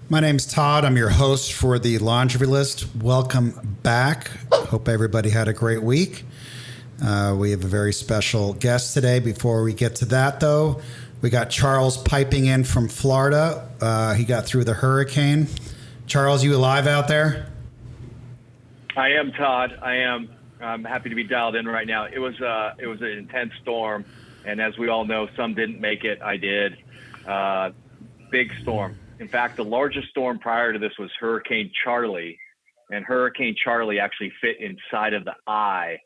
My name's Todd. I'm your host for the Laundry List. Welcome back. Hope everybody had a great week. We have a very special guest today. Before we get to that, though, we got Charles piping in from Florida. He got through the hurricane. Charles, you alive out there? I am, Todd. I am. I'm happy to be dialed in right now. It was an intense storm, and as we all know, some didn't make it. I did. Big storm. In fact, the largest storm prior to this was Hurricane Charlie, and Hurricane Charlie actually fit inside of the eye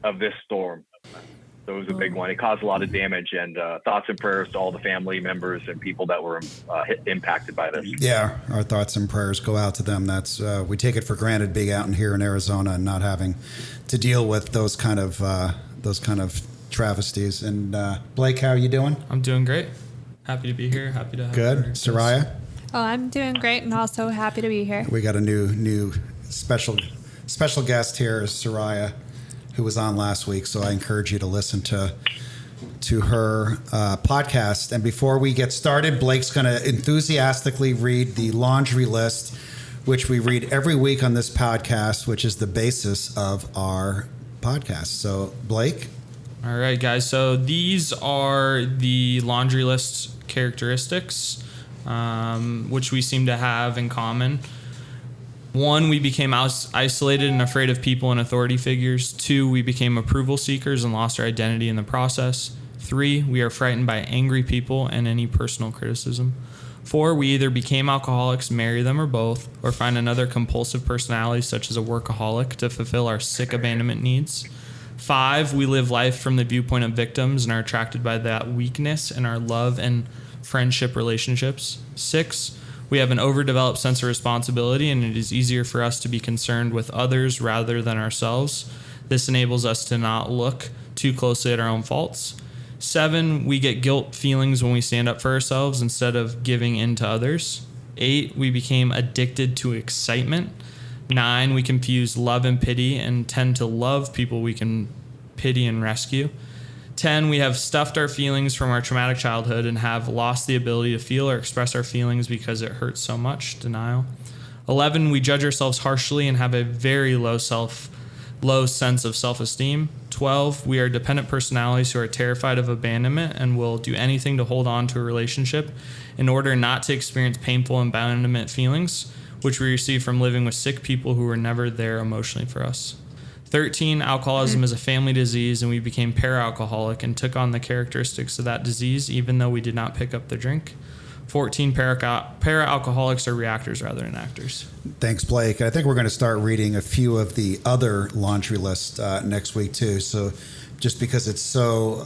of this storm. So it was a big one. It caused a lot of damage, and thoughts and prayers to all the family members and people that were impacted by this. Yeah, our thoughts and prayers go out to them. That's we take it for granted being out here in Arizona and not having to deal with those kind of travesties. And Blake, how are you doing? I'm doing great. Happy to be here. Happy to have Good. Soraya? Oh, I'm doing great and also happy to be here. We got a new special guest here is Soraya, who was on last week. So I encourage you to listen to her podcast. And before we get started, Blake's going to enthusiastically read the laundry list, which we read every week on this podcast, which is the basis of our podcast. So, Blake. All right, guys. So these are the laundry list characteristics, which we seem to have in common. 1, we became isolated and afraid of people and authority figures. 2, we became approval seekers and lost our identity in the process. 3, we are frightened by angry people and any personal criticism. 4, we either became alcoholics, marry them, or both, or find another compulsive personality such as a workaholic to fulfill our sick abandonment needs. 5, we live life from the viewpoint of victims and are attracted by that weakness in our love and friendship relationships. 6, we have an overdeveloped sense of responsibility, and it is easier for us to be concerned with others rather than ourselves. This enables us to not look too closely at our own faults. 7, we get guilt feelings when we stand up for ourselves instead of giving in to others. 8, we became addicted to excitement. 9, we confuse love and pity and tend to love people we can pity and rescue. 10, we have stuffed our feelings from our traumatic childhood and have lost the ability to feel or express our feelings because it hurts so much. Denial. 11, we judge ourselves harshly and have a very low sense of self-esteem. 12, we are dependent personalities who are terrified of abandonment and will do anything to hold on to a relationship in order not to experience painful abandonment feelings, which we receive from living with sick people who were never there emotionally for us. 13, alcoholism is a family disease, and we became para-alcoholic and took on the characteristics of that disease, even though we did not pick up the drink. 14, para-alcoholics are reactors rather than actors. Thanks, Blake. I think we're going to start reading a few of the other laundry lists next week, too. So just because it's so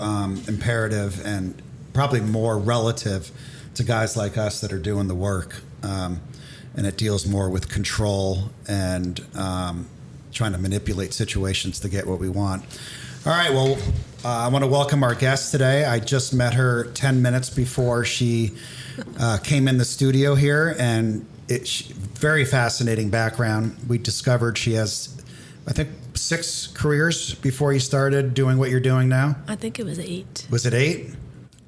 imperative and probably more relative to guys like us that are doing the work. And it deals more with control and trying to manipulate situations to get what we want. All right, well, I want to welcome our guest today. I just met her 10 minutes before she came in the studio here, and it's very fascinating background. We discovered she has, I think, 6 careers before you started doing what you're doing now. I think it was 8. Was it 8?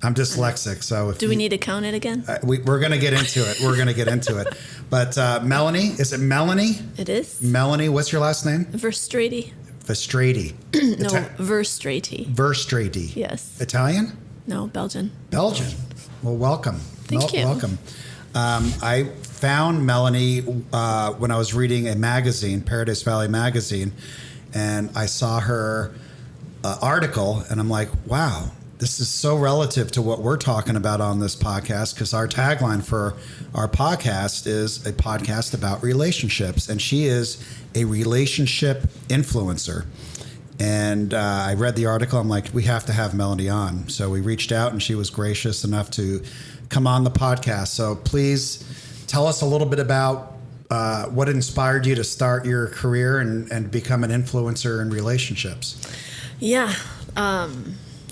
I'm dyslexic, so if do we need to count it again? We're going to get into it. But Melanie, is it Melanie? It is. Melanie, what's your last name? Verstraete. Verstraete. No, Verstraete. Verstraete. Yes. Italian? No, Belgian. Belgian. Well, welcome. Thank you. Welcome. I found Melanie when I was reading a magazine, Paradise Valley magazine, and I saw her article, and I'm like, wow. This is so relative to what we're talking about on this podcast, because our tagline for our podcast is a podcast about relationships, and she is a relationship influencer. And I read the article. I'm like, we have to have Melanie on. So we reached out, and she was gracious enough to come on the podcast. So please tell us a little bit about what inspired you to start your career and become an influencer in relationships. Yeah.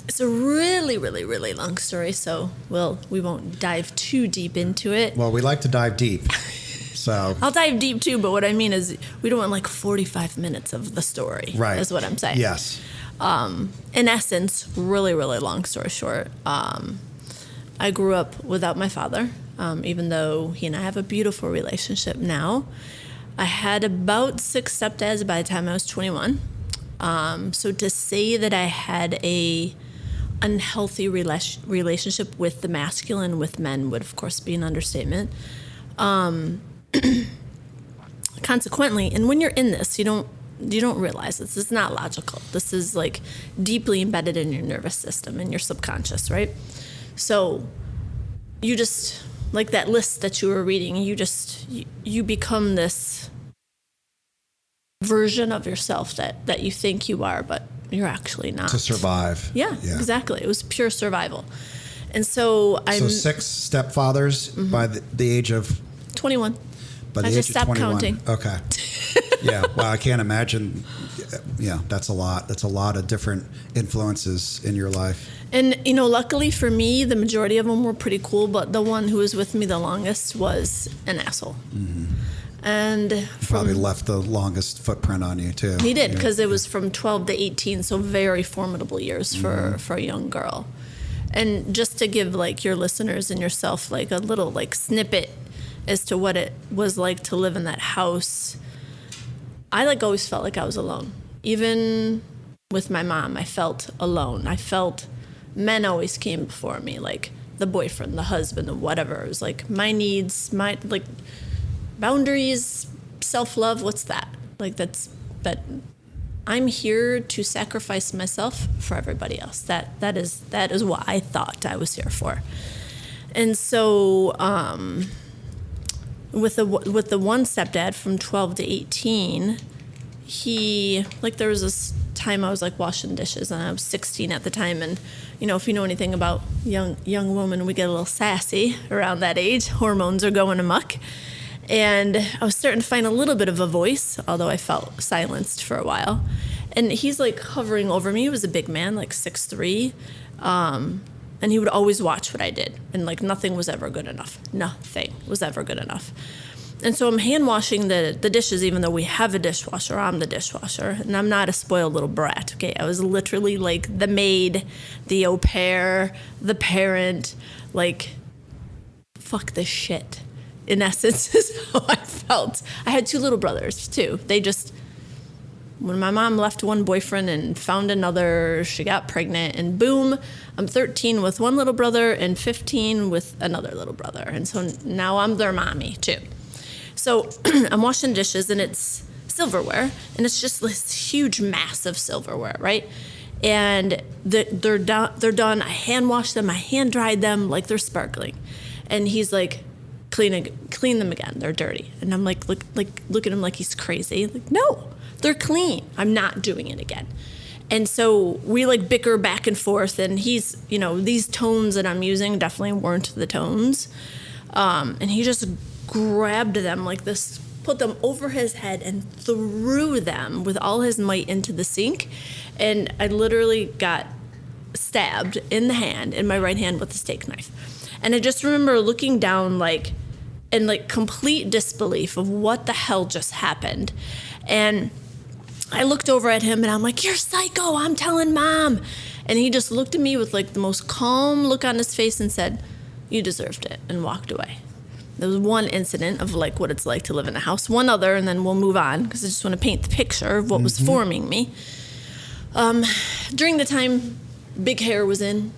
It's a really, really, really long story, so we won't dive too deep into it. Well, we like to dive deep, so. I'll dive deep too, but what I mean is we don't want like 45 minutes of the story, right? Is what I'm saying. Yes. In essence, really, really long story short, I grew up without my father. even though he and I have a beautiful relationship now. I had about 6 stepdads by the time I was 21. So to say that I had a unhealthy relationship with the masculine, with men, would of course be an understatement. Consequently, and when you're in this, you don't realize this. It's not logical. This is like deeply embedded in your nervous system, in your subconscious, right? So you just, like that list that you were reading, you become this version of yourself that you think you are, but you're actually not. To survive. Yeah, exactly. It was pure survival. And so So 6 stepfathers by the age of 21. By the I age just of stopped 21. counting. Okay. Yeah. Well, I can't imagine. Yeah, that's a lot. That's a lot of different influences in your life. And, luckily for me, the majority of them were pretty cool, but the one who was with me the longest was an asshole. Mm-hmm. And Probably left the longest footprint on you, too. He did, because it was from 12 to 18, so very formidable years for a young girl. And just to give, like, your listeners and yourself, like, a little, like, snippet as to what it was like to live in that house, I, like, always felt like I was alone. Even with my mom, I felt alone. I felt men always came before me, like the boyfriend, the husband, the whatever. It was like my needs, my, like, boundaries, self-love. What's that? Like, that I'm here to sacrifice myself for everybody else. That is what I thought I was here for. And so with the one stepdad from 12 to 18, he, like, there was this time I was, like, washing dishes, and I was 16 at the time, and if you know anything about young women, we get a little sassy around that age. Hormones are going amok. And I was starting to find a little bit of a voice, although I felt silenced for a while. And he's, like, hovering over me. He was a big man, like 6'3". And he would always watch what I did. And, like, nothing was ever good enough. Nothing was ever good enough. And so I'm hand washing the dishes, even though we have a dishwasher. I'm the dishwasher. And I'm not a spoiled little brat, okay? I was literally, like, the maid, the au pair, the parent. Like, fuck this shit. In essence, is how I felt. I had 2 little brothers, too. They just, when my mom left one boyfriend and found another, she got pregnant, and boom, I'm 13 with one little brother and 15 with another little brother. And so now I'm their mommy, too. So I'm washing dishes, and it's silverware, and it's just this huge mass of silverware, right? And they're done. I hand washed them. I hand dried them like they're sparkling. And he's like, clean them again. They're dirty. And I'm like, look at him like he's crazy. Like, no, they're clean. I'm not doing it again. And so we, like, bicker back and forth. And he's, these tones that I'm using definitely weren't the tones. And he just grabbed them like this, put them over his head, and threw them with all his might into the sink. And I literally got stabbed in the hand, in my right hand, with a steak knife. And I just remember looking down, like, in, like, complete disbelief of what the hell just happened. And I looked over at him, and I'm like, "You're psycho, I'm telling Mom." And he just looked at me with, like, the most calm look on his face and said, "You deserved it," and walked away. There was one incident of, like, what it's like to live in a house. One other, and then we'll move on, because I just want to paint the picture of what was forming me. During the time big hair was in.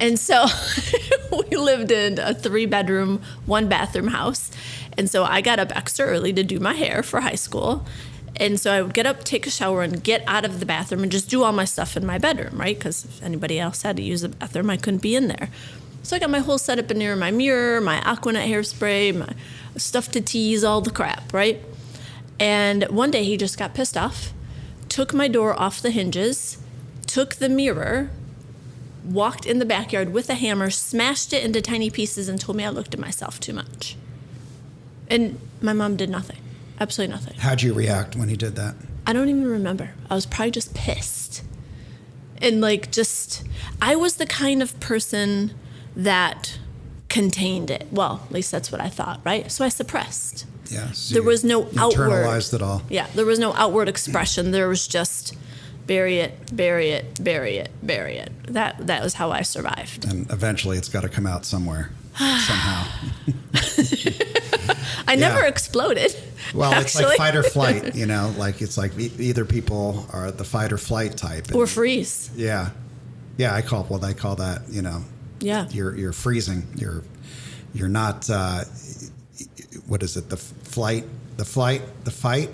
And so we lived in a 3-bedroom, 1-bathroom house. And so I got up extra early to do my hair for high school. And so I would get up, take a shower, and get out of the bathroom and just do all my stuff in my bedroom, right? Because if anybody else had to use the bathroom, I couldn't be in there. So I got my whole setup in there, my mirror, my Aquanet hairspray, my stuff to tease, all the crap, right? And one day he just got pissed off, took my door off the hinges, took the mirror, walked in the backyard with a hammer, smashed it into tiny pieces, and told me I looked at myself too much. And my mom did nothing. Absolutely nothing. How'd you react when he did that? I don't even remember. I was probably just pissed. And, like, I was the kind of person that contained it. Well, at least that's what I thought, right? So I suppressed. Yes. There was no outward. Internalized it all. Yeah, there was no outward expression. There was just bury it, bury it, bury it, bury it. That was how I survived. And eventually it's got to come out somewhere. somehow. I never Yeah. exploded. Well, it's like actually. fight or flight, like it's like either people are the fight or flight type. Or freeze. Yeah. Yeah, I call that, Yeah. you're freezing. You're not, what is it? The fight?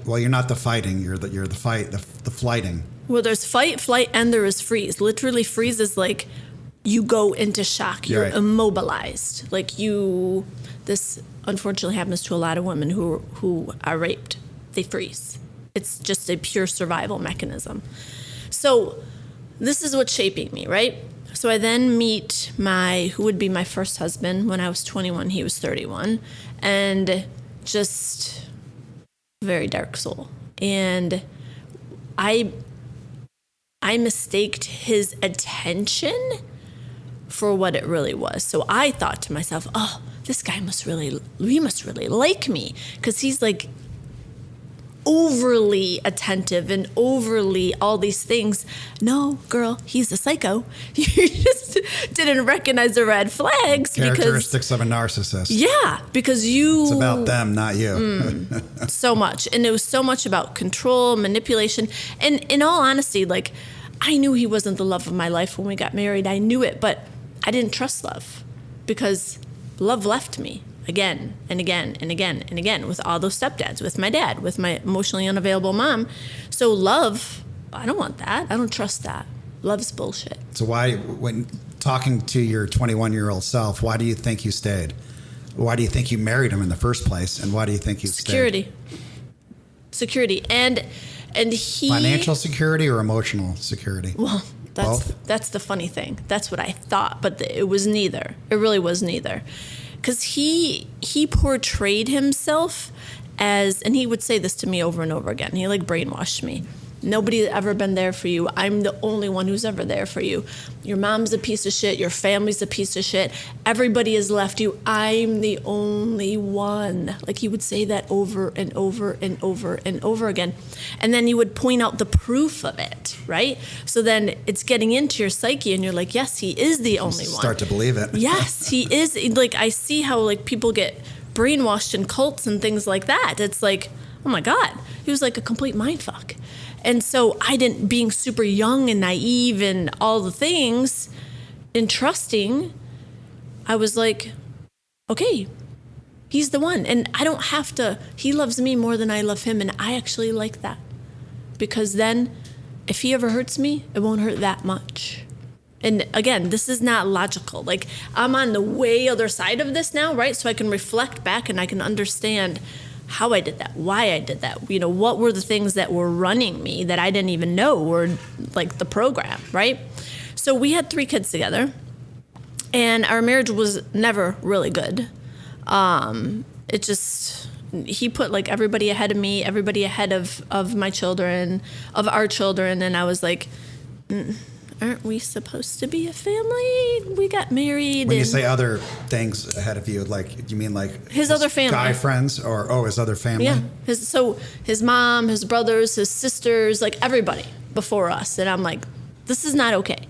Well, you're not the fighting. You're the fight, the flighting. Well, there's fight, flight, and there is freeze. Literally, freeze is like you go into shock. You're Right. immobilized. This unfortunately happens to a lot of women who are raped. They freeze. It's just a pure survival mechanism. So this is what's shaping me, right? So I then meet who would be my first husband when I was 21. He was 31. And just very dark soul. And I mistaked his attention for what it really was. So I thought to myself, oh, this guy must really like me, because he's like overly attentive and overly all these things. No, girl, he's a psycho. You just didn't recognize the red flags Characteristics of a narcissist. because you. It's about them, not you. So much. And it was so much about control, manipulation. And in all honesty, like, I knew he wasn't the love of my life when we got married. I knew it, but I didn't trust love, because love left me again and again and again and again, with all those stepdads, with my dad, with my emotionally unavailable mom. So love, I don't want that. I don't trust that. Love's bullshit. So when talking to your 21-year-old self, why do you think you stayed? Why do you think you married him in the first place? And why do you think you stayed? Security. And he... Financial security or emotional security? Well, Both? that's the funny thing. That's what I thought, but it was neither. It really was neither. Because he portrayed himself as, and he would say this to me over and over again. He brainwashed me. Nobody's ever been there for you. I'm the only one who's ever there for you. Your mom's a piece of shit. Your family's a piece of shit. Everybody has left you. I'm the only one. He would say that over and over and over and over again. And then he would point out the proof of it, right? So then it's getting into your psyche and you're like, yes, he is the only one. Start to believe it. Yes, he is. I see how people get brainwashed in cults and things like that. It's like, oh my God, he was like a complete mindfuck. And so being super young and naive and all the things and trusting, I was like, okay, he's the one. And I don't have to, he loves me more than I love him. And I actually like that, because then if he ever hurts me, it won't hurt that much. And again, this is not logical. I'm on the way other side of this now, right? So I can reflect back and I can understand how I did that, why I did that. What were the things that were running me that I didn't even know were the program, right? So we had 3 kids together, and our marriage was never really good. He put everybody ahead of me, everybody ahead of my children, of our children, and I was like, aren't we supposed to be a family? We got married. When you say other things ahead of you, you mean his other family, guy friends, or his other family? Yeah, his mom, his brothers, his sisters, everybody before us. And I'm like, this is not okay.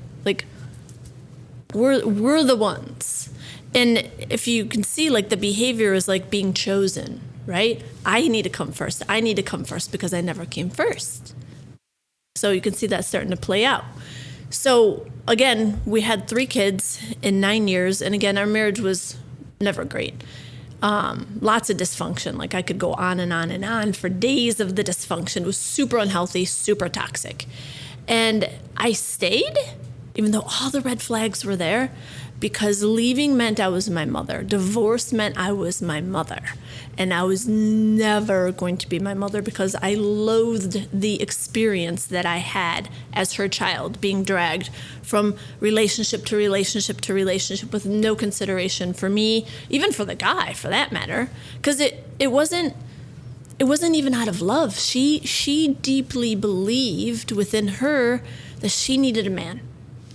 We're the ones. And if you can see, the behavior is being chosen, right? I need to come first. I need to come first because I never came first. So you can see that starting to play out. So again, we had 3 kids in 9 years. And again, our marriage was never great. Lots of dysfunction. I could go on and on and on for days of the dysfunction. It was super unhealthy, super toxic. And I stayed, even though all the red flags were there, because leaving meant I was my mother. Divorce meant I was my mother. And I was never going to be my mother, because I loathed the experience that I had as her child, being dragged from relationship to relationship to relationship with no consideration for me, even for the guy, for that matter. Because it wasn't even out of love. She deeply believed within her that she needed a man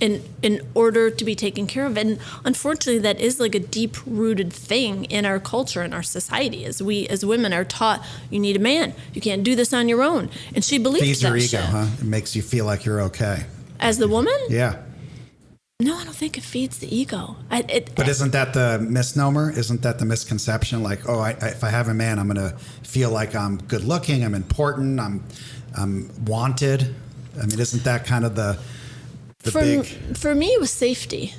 in order to be taken care of. And unfortunately, that is a deep-rooted thing in our culture, in our society. As we as women are taught, you need a man. You can't do this on your own. And she believes Feeds that your ego, shit. huh? It makes you feel like you're okay. As the woman? Yeah. No, I don't think it feeds the ego. But isn't that the misnomer? Isn't that the misconception? Like, oh, if I have a man, I'm going to feel like I'm good looking, I'm important, I'm wanted. I mean, isn't that kind of the big... For me, it was safety.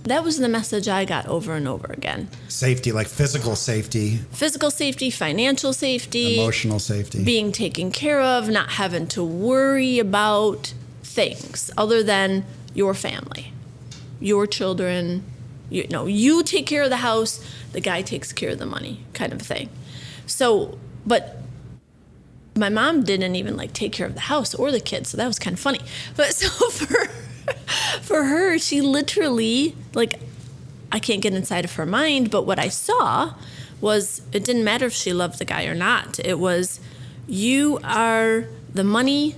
That was the message I got over and over again. Safety, like physical safety. Physical safety, financial safety. Emotional safety. Being taken care of, not having to worry about things other than your family, your children. You take care of the house, the guy takes care of the money, kind of thing. So, but my mom didn't even like take care of the house or the kids, so that was kind of funny. But so for her, she literally, like, I can't get inside of her mind, but what I saw was it didn't matter if she loved the guy or not. It was, you are the money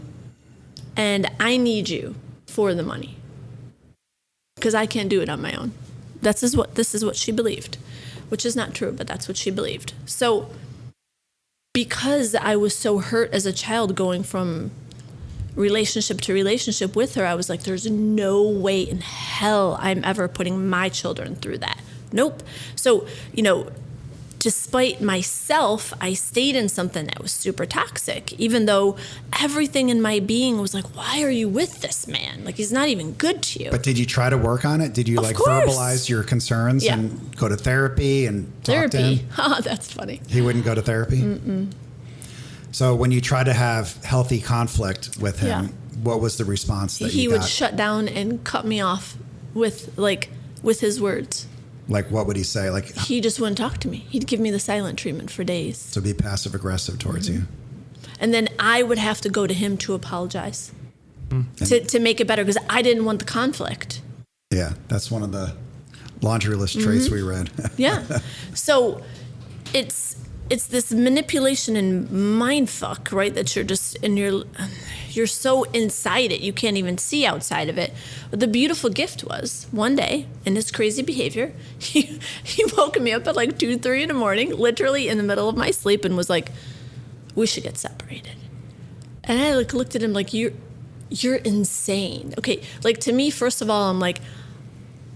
and I need you for the money because I can't do it on my own. This is what she believed, which is not true, but that's what she believed. So because I was so hurt as a child going from relationship to relationship with her, I was like, there's no way in hell I'm ever putting my children through that. Nope. So, despite myself, I stayed in something that was super toxic, even though everything in my being was like, why are you with this man? Like, he's not even good to you. But did you try to work on it? Did you Of course. verbalize your concerns and go to therapy and talk to him? Oh, that's funny. He wouldn't go to therapy? Mm-mm. So when you try to have healthy conflict with him, what was the response that he you got? would shut down and cut me off with his words. Like, what would he say? Like, He just wouldn't talk to me. He'd give me the silent treatment for days. to be passive aggressive towards you. And then I would have to go to him to apologize to make it better because I didn't want the conflict. Yeah, that's one of the laundry list traits we read. Yeah. So it's this manipulation and mind fuck, right? That you're just you're so inside it, you can't even see outside of it. But the beautiful gift was one day in his crazy behavior, he woke me up at like 2, 3 in the morning, literally in the middle of my sleep, and was like, "We should get separated." And I looked at him like, "You're insane." Okay, like to me, first of all, I'm like,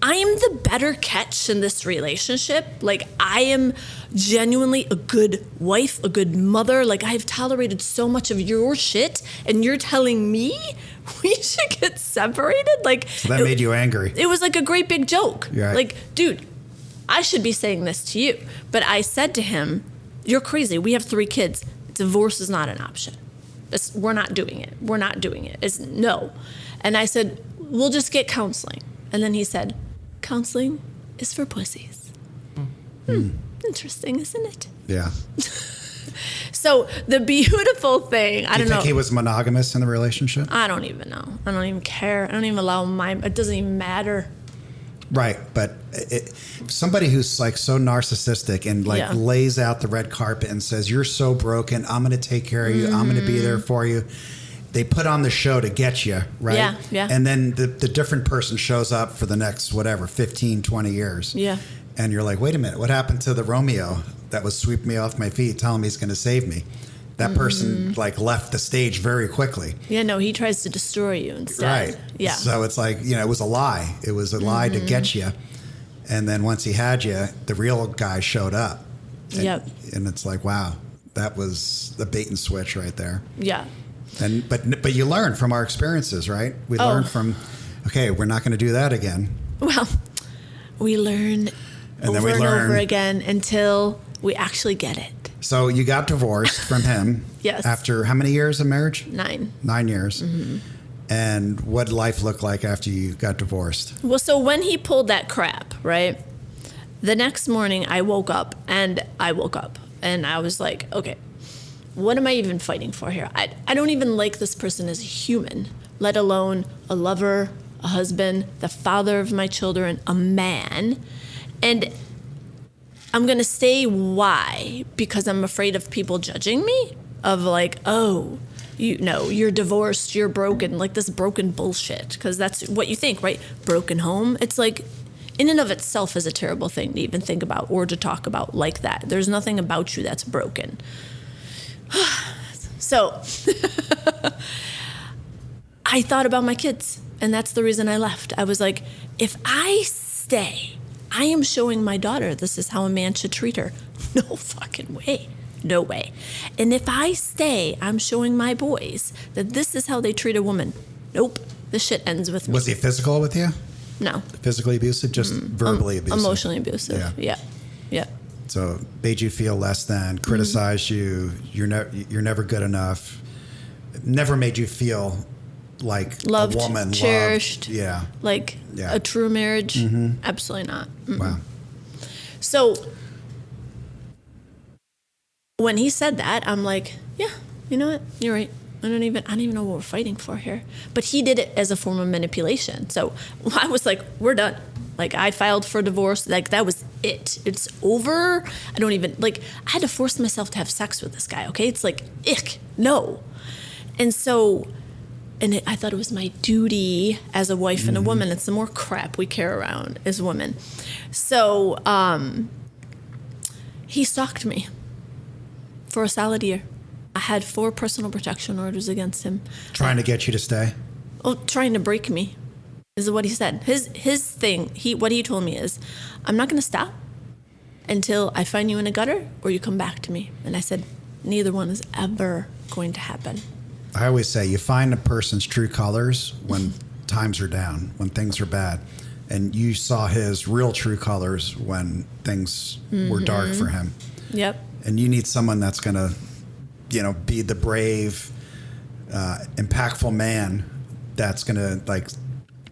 I'm the better catch in this relationship. Like, I am genuinely a good wife, a good mother. Like, I've tolerated so much of your shit, and you're telling me we should get separated? Like, So that made you angry. it was like a great big joke. Right. Like, dude, I should be saying this to you. But I said to him, you're crazy. We have 3 kids. Divorce is not an option. We're not doing it. We're not doing it. It's no. And I said, we'll just get counseling. And then he said, counseling is for pussies. Interesting, isn't it? Yeah. So the beautiful thing, I Do you don't think know. he was monogamous in the relationship? I don't even know. I don't even care. I don't even allow it doesn't even matter. Right, but somebody who's like so narcissistic and like lays out the red carpet and says, "You're so broken. I'm going to take care of you. I'm going to be there for you." They put on the show to get you, right? Yeah, yeah. And then the different person shows up for the next, 15, 20 years. Yeah. And you're like, wait a minute, what happened to the Romeo that was sweeping me off my feet, telling me he's going to save me? That person like left the stage very quickly. Yeah, no, he tries to destroy you instead. Right. Yeah. So it's like, it was a lie. It was a lie to get you. And then once he had you, the real guy showed up. And, Yep. And it's like, wow, that was the bait and switch right there. Yeah. And but you learn from our experiences, right? We learn from, okay, we're not going to do that again. Well, we learn And then over we and learn. over again until we actually get it. So you got divorced from him. Yes. After how many years of marriage? 9. 9 years. And what did life look like after you got divorced? Well, so when he pulled that crap, right? The next morning I woke up and I was like, okay, what am I even fighting for here? I don't even like this person as a human, let alone a lover, a husband, the father of my children, a man. And I'm going to say why, because I'm afraid of people judging me, of like, oh, you're divorced, you're broken, like this broken bullshit, because that's what you think, right? Broken home. It's like, in and of itself is a terrible thing to even think about or to talk about like that. There's nothing about you that's broken. So I thought about my kids, and that's the reason I left. I was like, if I stay, I am showing my daughter this is how a man should treat her. No fucking way. No way. And if I stay, I'm showing my boys that this is how they treat a woman. Nope. This shit ends with me. Was he physical with you? No. Physically abusive? Just verbally abusive? Emotionally abusive. Yeah. So made you feel less than, criticized you, you're never good enough, never made you feel like Loved, a woman, cherished. Yeah. Like a true marriage? Absolutely not. Wow. So when he said that, I'm like, yeah, you know what? You're right. I don't even know what we're fighting for here. But he did it as a form of manipulation. So I was like, we're done. Like, I filed for divorce. Like, that was it. It's over. I don't even, like, I had to force myself to have sex with this guy, okay? It's like, ick, no. And so, I thought it was my duty as a wife and a woman. It's the more crap we carry around as women. So, he stalked me for a solid year. I had 4 personal protection orders against him. Trying to get you to stay? Oh, trying to break me is what he said. His thing, what he told me is, I'm not going to stop until I find you in a gutter or you come back to me. And I said, neither one is ever going to happen. I always say you find a person's true colors when times are down, when things are bad. And you saw his real true colors when things were dark for him. Yep. And you need someone that's going to, be the brave, impactful man that's going to like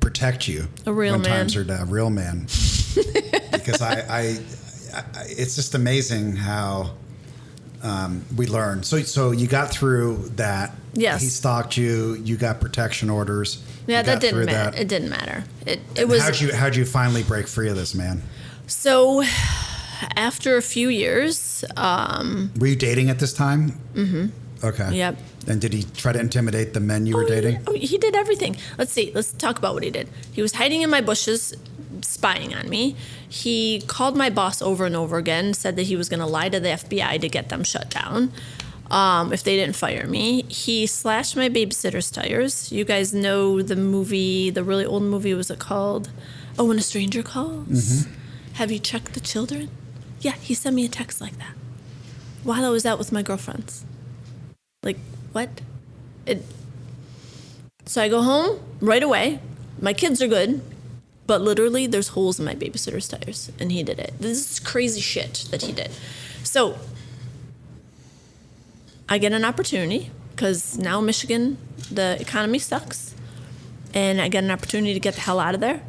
protect you. A real when man. Times are down. A real man. Because I, it's just amazing how we learn. So you got through that. Yes. He stalked you. You got protection orders. Yeah, You that got didn't through matter. that. It didn't matter. It was. How'd you finally break free of this man? So, after a few years, Were you dating at this time? Mm-hmm. Okay. Yep. And did he try to intimidate the men you were dating? He did everything. Let's see. Let's talk about what he did. He was hiding in my bushes, spying on me. He called my boss over and over again, said that he was going to lie to the FBI to get them shut down if they didn't fire me. He slashed my babysitter's tires. You guys know the movie, the really old movie, was it called? Oh, When a Stranger Calls? Mm-hmm. Have you checked the children? Yeah, he sent me a text like that while I was out with my girlfriends. Like, what? So I go home right away. My kids are good, but literally there's holes in my babysitter's tires, and he did it. This is crazy shit that he did. So I get an opportunity because now Michigan, the economy sucks, and I get an opportunity to get the hell out of there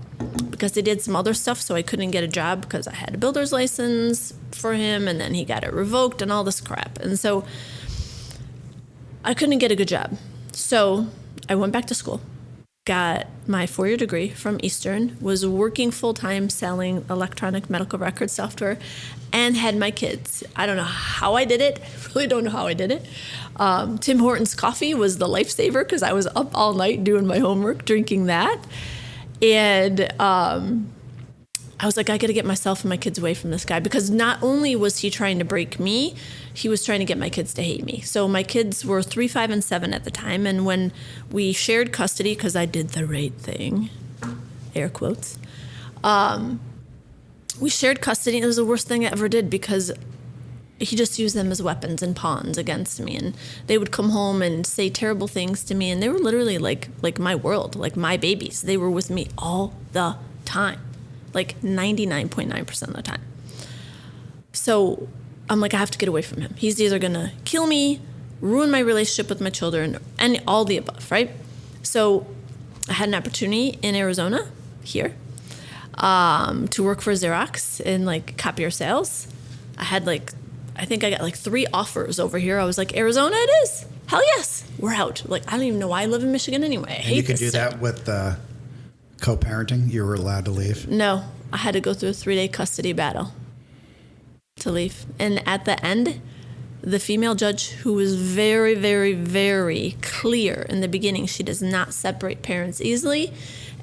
because they did some other stuff, so I couldn't get a job because I had a builder's license for him, and then he got it revoked and all this crap. And so I couldn't get a good job. So I went back to school, got my 4-year degree from Eastern, was working full-time selling electronic medical record software, and had my kids. I don't know how I did it. I really don't know how I did it. Tim Hortons coffee was the lifesaver because I was up all night doing my homework, drinking that. And I was like, I got to get myself and my kids away from this guy, because not only was he trying to break me, he was trying to get my kids to hate me. So my kids were 3, 5, and 7 at the time. And when we shared custody, because I did the right thing, air quotes, we shared custody. And it was the worst thing I ever did because he just used them as weapons and pawns against me. And they would come home and say terrible things to me. And they were literally like my world, like my babies. They were with me all the time, like 99.9% of the time. So I'm like, I have to get away from him. He's either going to kill me, ruin my relationship with my children, and all the above, right? So I had an opportunity in Arizona here to work for Xerox in like copier sales. I think I got 3 offers over here. I was like, Arizona it is. Hell yes. We're out. Like, I don't even know why I live in Michigan anyway. And you could do that with co-parenting? You were allowed to leave? No. I had to go through a 3-day custody battle to leave. And at the end, the female judge, who was very, very, very clear in the beginning, she does not separate parents easily,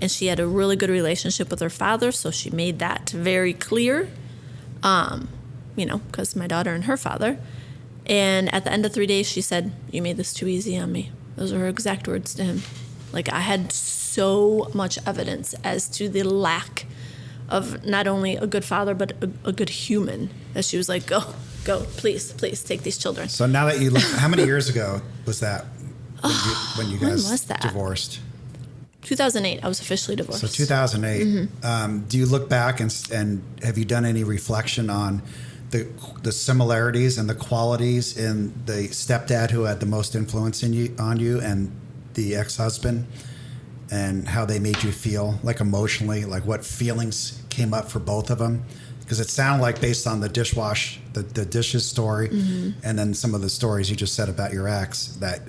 and she had a really good relationship with her father, so she made that very clear, because my daughter and her father. And at the end of 3 days, she said, "You made this too easy on me." Those are her exact words to him. Like, I had so much evidence as to the lack of not only a good father, but a good human. That she was like, go, please take these children. So now that you look, how many years ago was that when you guys when was that? divorced? 2008, I was officially divorced. So 2008. Do you look back and have you done any reflection on the similarities and the qualities in the stepdad who had the most influence on you and the ex-husband, and how they made you feel, like emotionally, like what feelings came up for both of them? Because it sounded like, based on the the dishes story, and then some of the stories you just said about your ex, that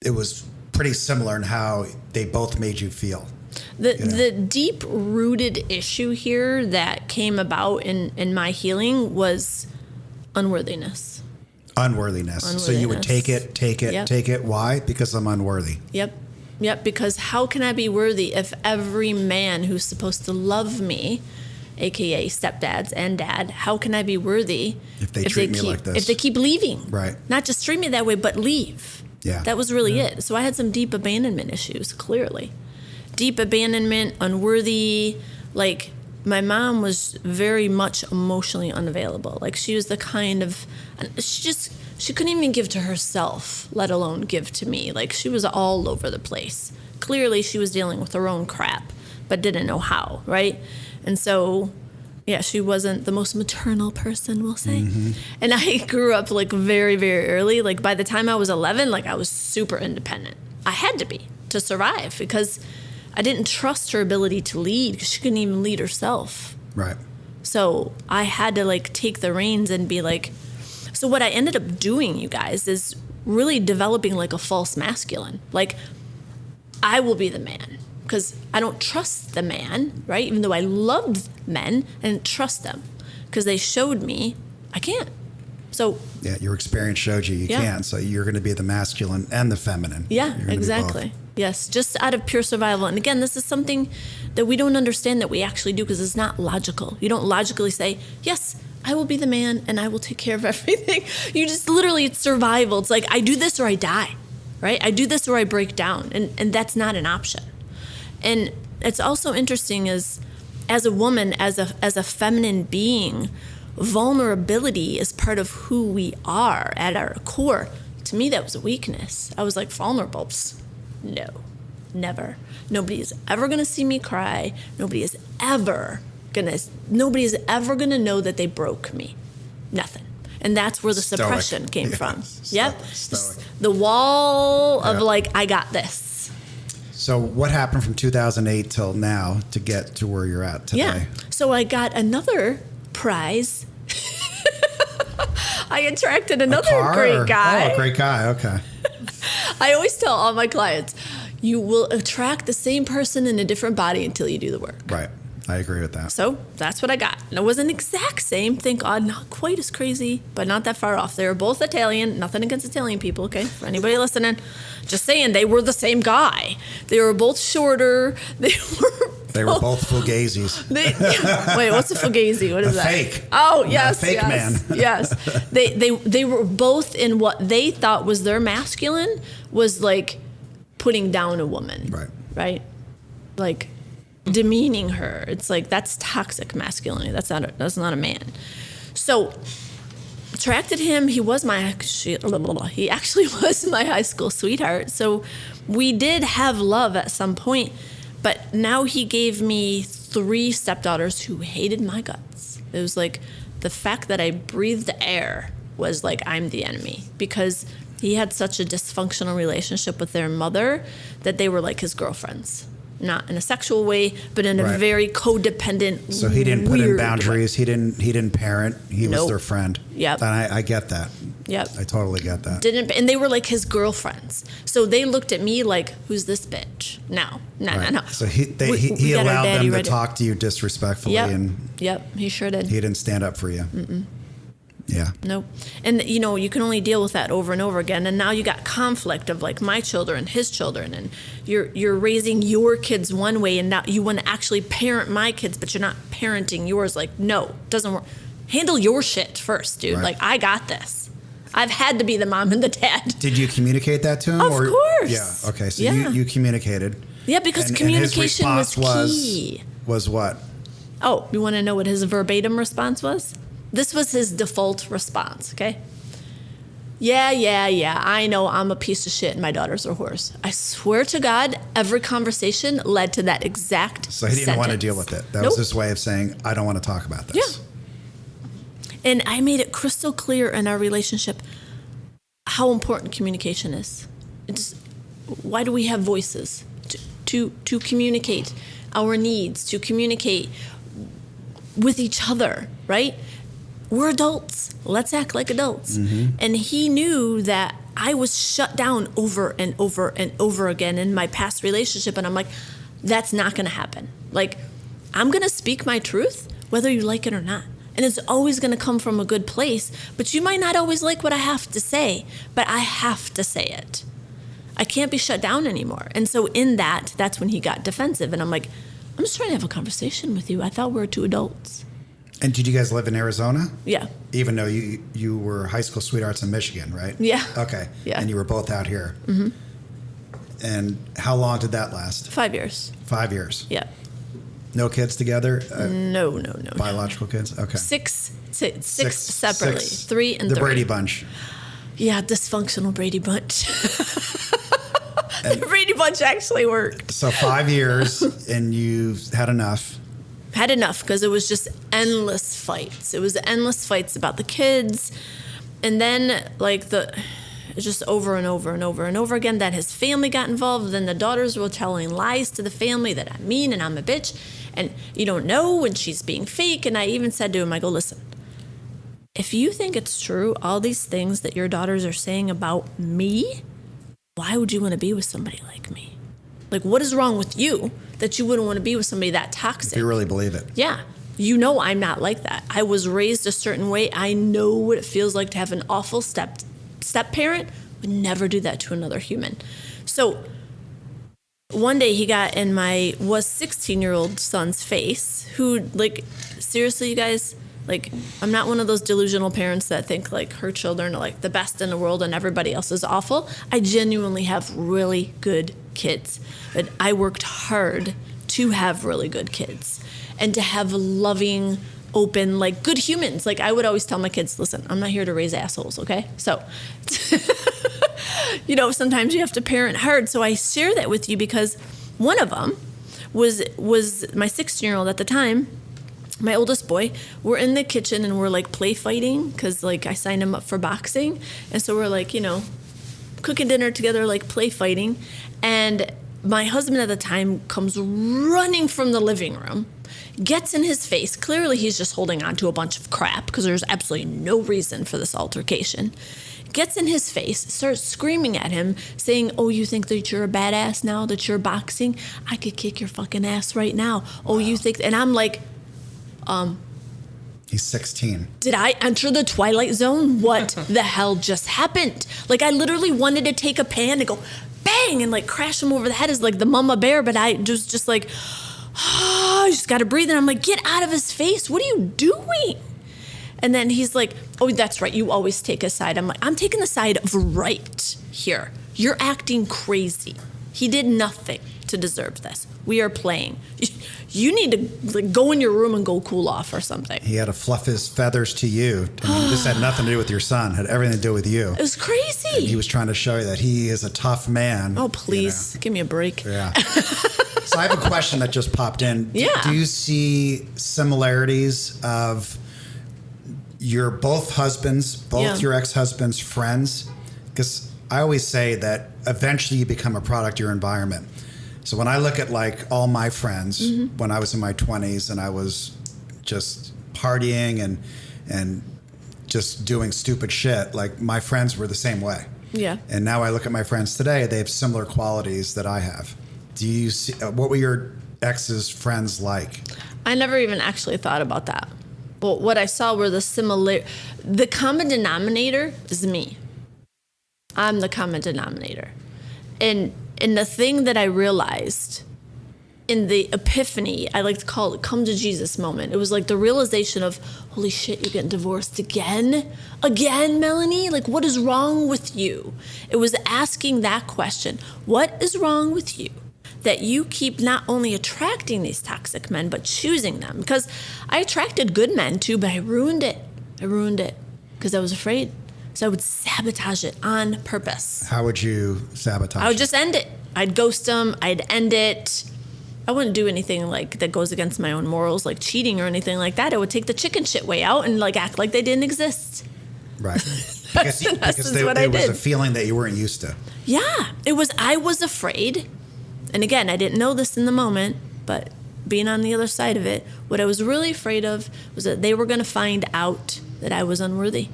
it was pretty similar in how they both made you feel. The deep-rooted issue here that came about in my healing was unworthiness. Unworthiness. So you would take it. Yep. Take it. Why? Because I'm unworthy. Yep, because how can I be worthy if every man who's supposed to love me, aka stepdads and dad, how can I be worthy if they treat me like this? If they keep leaving. Right. Not just treat me that way, but leave. Yeah. That was really it. So I had some deep abandonment issues, clearly. Deep abandonment, unworthy. Like, my mom was very much emotionally unavailable. Like, she was the kind of, she couldn't even give to herself, let alone give to me. Like, she was all over the place. Clearly, she was dealing with her own crap, but didn't know how, right? And so, yeah, she wasn't the most maternal person, we'll say. And I grew up, like, very, very early. Like, by the time I was 11, like, I was super independent. I had to be to survive, because I didn't trust her ability to lead, because she couldn't even lead herself. Right. So I had to, like, take the reins and be like, so what I ended up doing, you guys, is really developing, like, a false masculine. Like, I will be the man, because I don't trust the man, right? Even though I loved men, I didn't trust them, because they showed me I can't. So yeah, your experience showed you can't. So you're going to be the masculine and the feminine. Yeah, exactly. Yes, just out of pure survival. And again, this is something that we don't understand that we actually do, because it's not logical. You don't logically say, yes, I will be the man and I will take care of everything. You just literally, it's survival. It's like, I do this or I die, right? I do this or I break down. And that's not an option. And it's also interesting is, as a woman, as a feminine being, vulnerability is part of who we are at our core. To me, that was a weakness. I was like, vulnerable. Psst. No, never. Nobody is ever going to see me cry. Nobody is ever going to know that they broke me. Nothing. And that's where the suppression came from. Yep. Stoic. The wall of like, I got this. So what happened from 2008 till now to get to where you're at today? Yeah. So I got another prize. I attracted another great guy. Oh, great guy. Okay. I always tell all my clients, you will attract the same person in a different body until you do the work. Right. I agree with that. So that's what I got. And it wasn't exact same. Thank God, not quite as crazy, but not that far off. They were both Italian. Nothing against Italian people, okay? For anybody listening, just saying they were the same guy. They were both shorter. They were both fugazis. Wait, what's a fugazi? What is that? Fake. Oh, yes. Fake man. Yes. They were both in what they thought was their masculine, was like putting down a woman. Right. Right? Like demeaning her. It's like, that's toxic masculinity. That's not a man. So attracted him. He actually was my high school sweetheart. So we did have love at some point, but now he gave me 3 stepdaughters who hated my guts. It was like the fact that I breathed air was like, I'm the enemy, because he had such a dysfunctional relationship with their mother that they were like his girlfriends. Not in a sexual way, but in a very codependent. So he didn't put in weird boundaries. way. He didn't parent. He was Nope. their friend. Yep. And I get that. Yep. I totally get that. And they were like his girlfriends. So they looked at me like, who's this bitch? No. So he We got our allowed daddy them to ready. talk to you disrespectfully, and Yep, he sure did. he didn't stand up for you. Yeah. Nope. And you can only deal with that over and over again. And now you got conflict of like my children, his children, and you're raising your kids one way, and now you want to actually parent my kids, but you're not parenting yours. Like, no, doesn't work. Handle your shit first, dude. Right. Like, I got this. I've had to be the mom and the dad. Did you communicate that to him? Of course. Yeah. Okay. So Yeah. you communicated. Yeah, because And his communication was response key. Was what? Oh, you want to know what his verbatim response was? This was his default response, okay? Yeah, I know I'm a piece of shit and my daughter's a horse. I swear to God, every conversation led to that exact So he didn't want to sentence. deal with it. That Nope. was his way of saying, I don't want to talk about this. Yeah. And I made it crystal clear in our relationship how important communication is. It's, why do we have voices? To communicate our needs, to communicate with each other, right? We're adults. Let's act like adults. And he knew that I was shut down over and over and over again in my past relationship. And I'm like, that's not going to happen. Like, I'm going to speak my truth, whether you like it or not. And it's always going to come from a good place. But you might not always like what I have to say, but I have to say it. I can't be shut down anymore. And so in that's when he got defensive. And I'm like, I'm just trying to have a conversation with you. I thought we were two adults. And did you guys live in Arizona? Yeah. Even though you were high school sweethearts in Michigan, right? Yeah. Okay. Yeah. And you were both out here. Mm-hmm. And how long did that last? 5 years. 5 years. Yeah. No kids together? No. Biological kids? Okay. Six separately. 3 and the 3. Brady Bunch. Yeah, dysfunctional Brady Bunch. The Brady Bunch actually worked. So 5 years, and you've had enough. Had enough because it was just endless fights. It was endless fights about the kids. And then, it's just over and over and over and over again that his family got involved. Then the daughters were telling lies to the family that I'm mean and I'm a bitch. And you don't know when she's being fake. And I even said to him, I go, listen, if you think it's true, all these things that your daughters are saying about me, why would you want to be with somebody like me? Like, what is wrong with you that you wouldn't want to be with somebody that toxic? If you really believe it. Yeah. You know I'm not like that. I was raised a certain way. I know what it feels like to have an awful step parent. Would never do that to another human. So one day he got in my 16-year-old son's face, who, seriously, you guys, I'm not one of those delusional parents that think her children are the best in the world and everybody else is awful. I genuinely have really good kids. But I worked hard to have really good kids and to have loving, open, good humans. I would always tell my kids, listen, I'm not here to raise assholes, okay? So, sometimes you have to parent hard. So I share that with you because one of them was my 16-year-old at the time. My oldest boy, we're in the kitchen and we're play fighting because I signed him up for boxing. And so we're cooking dinner together, play fighting. And my husband at the time comes running from the living room, gets in his face. Clearly he's just holding on to a bunch of crap because there's absolutely no reason for this altercation. Gets in his face, starts screaming at him, saying, oh, you think that you're a badass now that you're boxing? I could kick your fucking ass right now. Oh, you think... And I'm like... He's 16. Did I enter the Twilight Zone? What the hell just happened? I literally wanted to take a pan and go bang and crash him over the head as the mama bear, but I just I just got to breathe. And I'm like, get out of his face. What are you doing? And then he's like, oh, that's right. You always take a side. I'm like, I'm taking the side of right here. You're acting crazy. He did nothing to deserve this. We are playing. You need to go in your room and go cool off or something. He had to fluff his feathers to you. This had nothing to do with your son. It had everything to do with you. It was crazy. And he was trying to show you that he is a tough man. Oh, please. Give me a break. Yeah. So I have a question that just popped in. Yeah. Do you see similarities of your both husbands, your ex-husbands' friends? Because I always say that eventually you become a product of your environment. So when I look at all my friends when I was in my 20s and I was just partying and just doing stupid shit, my friends were the same way. Yeah. And now I look at my friends today, they have similar qualities that I have. Do you see, what were your ex's friends like? I never even actually thought about that. But what I saw were the common denominator is me. I'm the common denominator. And the thing that I realized in the epiphany, I like to call it come to Jesus moment. It was like the realization of, holy shit, you're getting divorced again? Again, Melanie? Like, what is wrong with you? It was asking that question. What is wrong with you that you keep not only attracting these toxic men, but choosing them? Because I attracted good men too, but I ruined it. Because I was afraid. So I would sabotage it on purpose. How would you sabotage? I would just end it. I'd ghost them. I'd end it. I wouldn't do anything like that goes against my own morals, like cheating or anything like that. I would take the chicken shit way out and like act like they didn't exist. Right. That's in essence what I it was did. a feeling that you weren't used to. Yeah, it was. I was afraid, and again, I didn't know this in the moment, but being on the other side of it, what I was really afraid of was that they were going to find out that I was unworthy,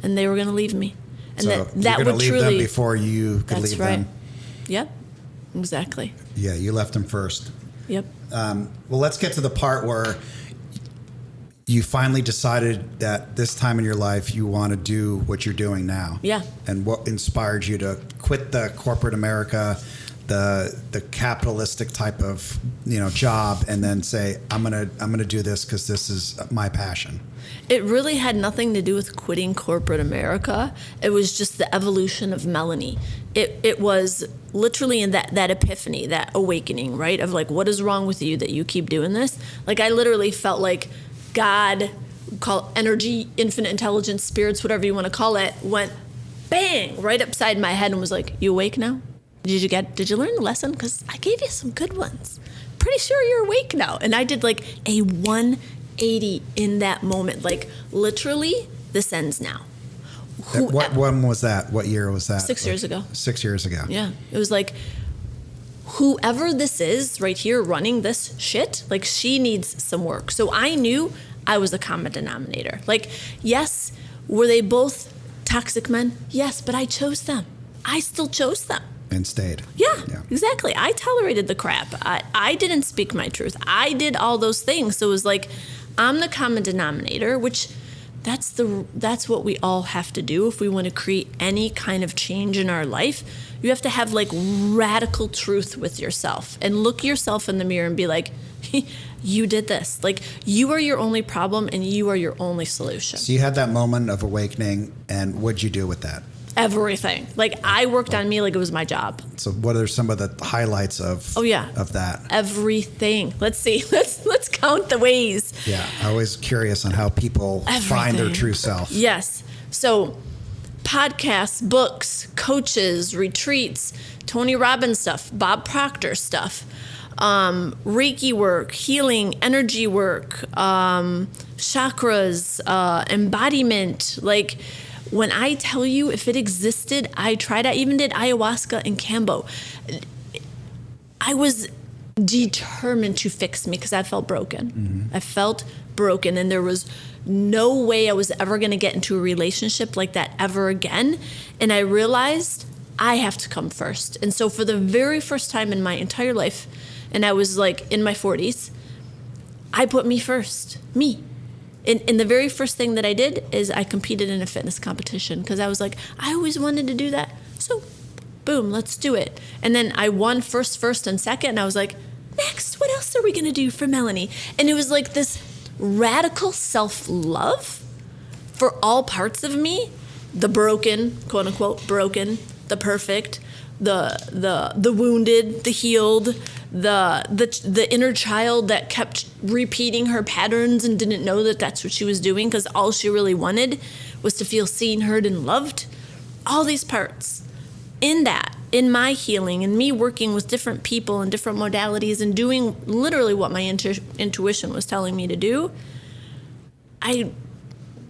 and they were going to leave me, and So that you're would going to leave truly. them before you could That's leave right. them. Yep. Exactly. Yeah, you left them first. Yep. Well, let's get to the part where you finally decided that this time in your life you want to do what you're doing now. Yeah. And what inspired you to quit the corporate America, the capitalistic type of job, and then say I'm gonna do this because this is my passion. It really had nothing to do with quitting corporate America. It was just the evolution of Melanie. It was literally in that epiphany, that awakening, right? Of like, what is wrong with you that you keep doing this? Like, I literally felt like God, call energy, infinite intelligence, spirits, whatever you want to call it, went bang right upside my head and was like, you awake now? Did you learn the lesson? Because I gave you some good ones. Pretty sure you're awake now. And I did like a 180 in that moment. Like, literally, this ends now. When was that? What year was that? 6 years ago. 6 years ago. Yeah. It was like, whoever this is right here running this shit, like, she needs some work. So I knew I was a common denominator. Like, yes, were they both toxic men? Yes, but I chose them. I still chose them. And stayed. Yeah, exactly. I tolerated the crap. I didn't speak my truth. I did all those things. So it was like, I'm the common denominator, which that's what we all have to do if we want to create any kind of change in our life. You have to have like radical truth with yourself and look yourself in the mirror and be like, you did this. Like, you are your only problem and you are your only solution. So you had that moment of awakening, and what'd you do with that? Everything. Like, I worked on me like it was my job. So what are some of the highlights of of that? Everything. Let's see. Let's count the ways. Yeah, I'm always curious on how people find their true self. Yes. So podcasts, books, coaches, retreats, Tony Robbins stuff, Bob Proctor stuff, Reiki work, healing, energy work, chakras, embodiment. Like, when I tell you, if it existed, I tried. I even did ayahuasca and Kambo. I was determined to fix me because I felt broken. Mm-hmm. I felt broken, and there was no way I was ever going to get into a relationship like that ever again. And I realized I have to come first. And so for the very first time in my entire life, and I was like in my 40s, I put me first. Me. And the very first thing that I did is I competed in a fitness competition because I was like, I always wanted to do that. So, boom, let's do it. And then I won first, and second. And I was like, next, what else are we going to do for Melanie? And it was like this radical self-love for all parts of me. The broken, quote unquote, broken, the perfect, the wounded, the healed, the inner child that kept repeating her patterns and didn't know that that's what she was doing because all she really wanted was to feel seen, heard, and loved. All these parts in my healing and me working with different people and different modalities and doing literally what my intuition was telling me to do, I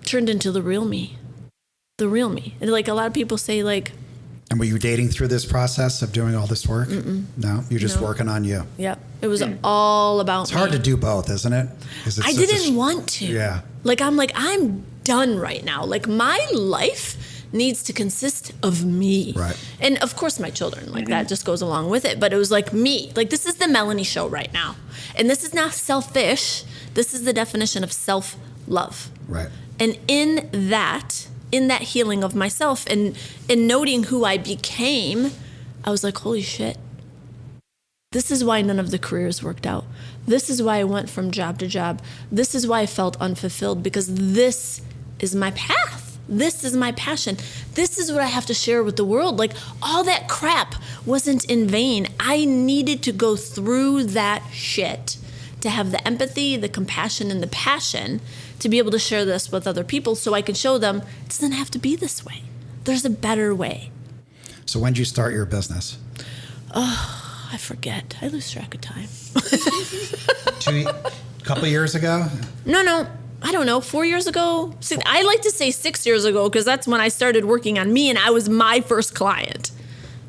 turned into the real me. The real me. And like a lot of people say, like, and were you dating through this process of doing all this work? Mm-mm. No, you're just working on you. Yep. It was all about It's hard to do both, isn't it? I didn't want to. Yeah. Like, I'm done right now. Like, my life needs to consist of me. Right. And of course my children, like that just goes along with it. But it was like me. Like, this is the Melanie show right now. And this is not selfish. This is the definition of self-love. Right. And in that healing of myself and in noting who I became, I was like, holy shit, This is why none of the careers worked out. This is why I went from job to job. This is why I felt unfulfilled, because this is my path. This is my passion. This is what I have to share with the world. Like, all that crap wasn't in vain. I needed to go through that shit to have the empathy, the compassion, and the passion to be able to share this with other people so I can show them it doesn't have to be this way. There's a better way. So when did you start your business? I forget. I lose track of time. Couple years ago? No. I don't know. 4 years ago? I like to say 6 years ago because that's when I started working on me and I was my first client.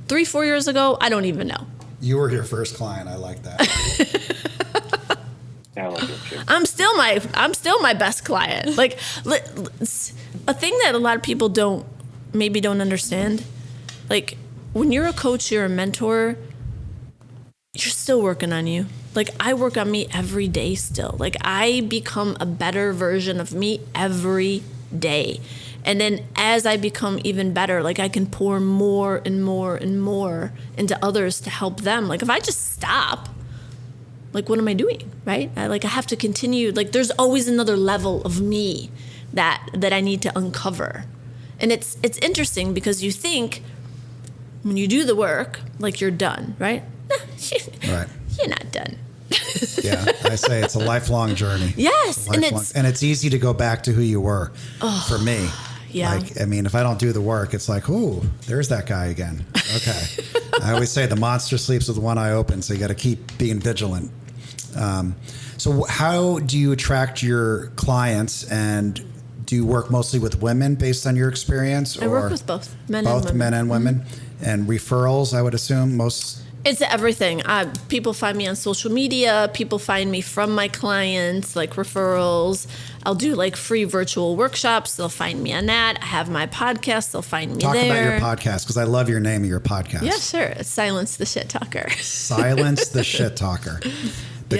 3-4 years ago? I don't even know. You were your first client. I like that. I like it too. I'm still my best client. Like, a thing that a lot of people don't understand, like, when you're a coach, you're a mentor, you're still working on you. Like, I work on me every day still. Like, I become a better version of me every day. And then as I become even better, like, I can pour more and more and more into others to help them. Like, if I just stop, like, what am I doing, right? I have to continue. Like, there's always another level of me that I need to uncover. And it's interesting because you think when you do the work, like, you're done, right? Right. You're not done. Yeah, I say it's a lifelong journey. Yes, and it's easy to go back to who you were. For me, yeah. Like, I mean, if I don't do the work, it's like, oh, there's that guy again. Okay. I always say the monster sleeps with one eye open, so you got to keep being vigilant. So how do you attract your clients, and do you work mostly with women based on your experience? Or I work with both men and women. Mm-hmm. And referrals, I would assume, most. It's everything. People find me on social media. People find me from my clients, like referrals. I'll do like free virtual workshops. They'll find me on that. I have my podcast. They'll find me Talk there. about your podcast, because I love your name of your podcast. Yeah, sure. It's Silence the Shit Talker. Silence the Shit Talker. The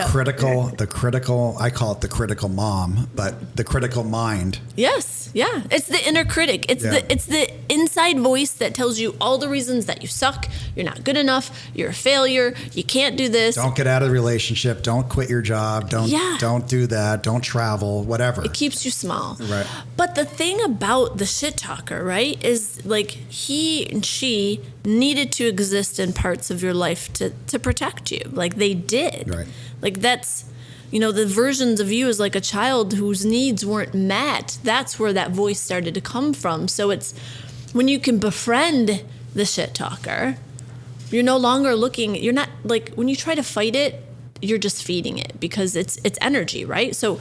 critical, I call it the critical mom, but the critical mind. Yes, yeah. It's the inner critic. It's the inside voice that tells you all the reasons that you suck, you're not good enough, you're a failure, you can't do this. Don't get out of the relationship, don't quit your job, don't do that, don't travel, whatever. It keeps you small. Right. But the thing about the shit talker, right, is like he and she needed to exist in parts of your life to protect you. Like they did. Right. Like that's, the versions of you as like a child whose needs weren't met. That's where that voice started to come from. So it's when you can befriend the shit talker, you're no longer you're not like, when you try to fight it, you're just feeding it because it's energy, right? So